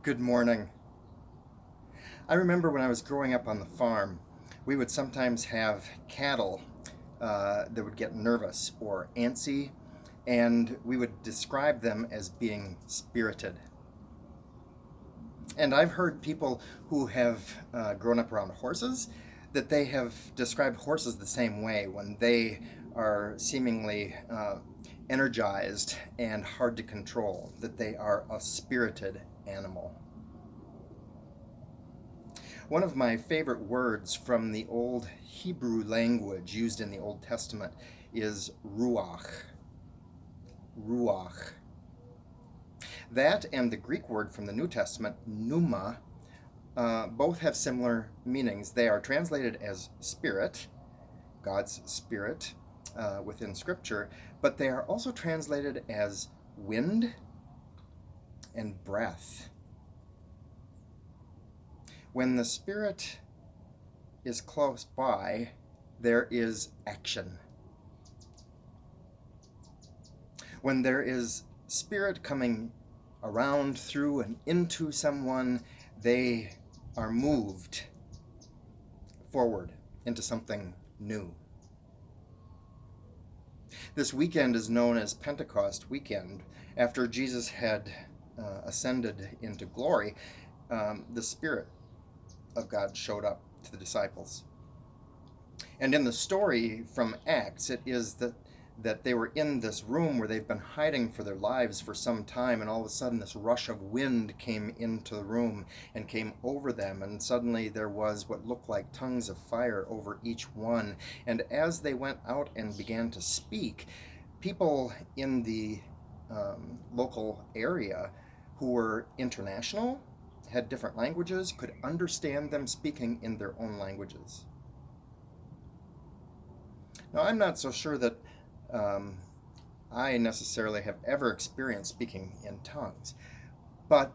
Good morning. I remember when I was growing up on the farm, we would sometimes have cattle that would get nervous or antsy, and we would describe them as being spirited. And I've heard people who have grown up around horses that they have described horses the same way when they are seemingly energized and hard to control, that they are a spirited animal. One of my favorite words from the old Hebrew language used in the Old Testament is ruach. Ruach. That and the Greek word from the New Testament, pneuma, both have similar meanings. They are translated as spirit, God's spirit within Scripture, but they are also translated as wind and breath. When the Spirit is close by, there is action. When there is Spirit coming around, through, and into someone, they are moved forward into something new. This weekend is known as Pentecost weekend. After Jesus had ascended into glory, the Spirit of God showed up to the disciples. And in the story from Acts, it is that they were in this room where they've been hiding for their lives for some time, and all of a sudden this rush of wind came into the room and came over them, and suddenly there was what looked like tongues of fire over each one. And as they went out and began to speak, people in the local area who were international, had different languages, could understand them speaking in their own languages. Now, I'm not so sure that I necessarily have ever experienced speaking in tongues, but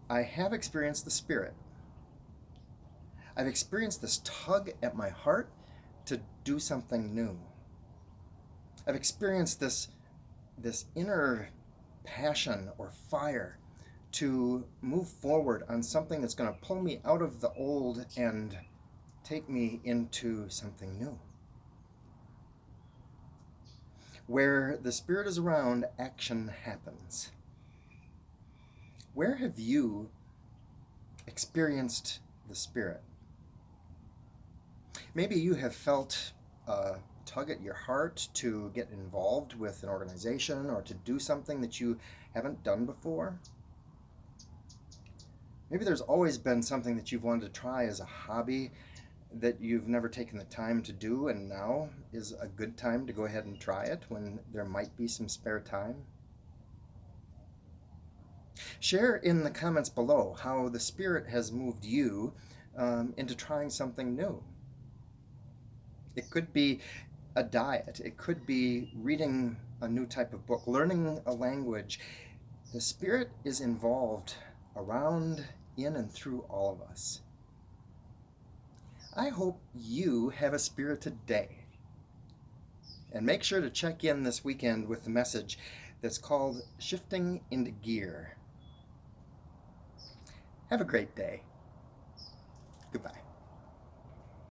I have experienced the Spirit. I've experienced this tug at my heart to do something new. I've experienced this inner passion or fire to move forward on something that's going to pull me out of the old and take me into something new. Where the Spirit is around, action happens. Where have you experienced the Spirit? Maybe you have felt a tug at your heart to get involved with an organization or to do something that you haven't done before. Maybe there's always been something that you've wanted to try as a hobby that you've never taken the time to do, and now is a good time to go ahead and try it when there might be some spare time. Share in the comments below how the Spirit has moved you into trying something new. It could be a diet. It could be reading a new type of book, learning a language. The Spirit is involved around, in, and through all of us. I hope you have a spirited day. And make sure to check in this weekend with the message that's called Shifting into Gear. Have a great day. Goodbye.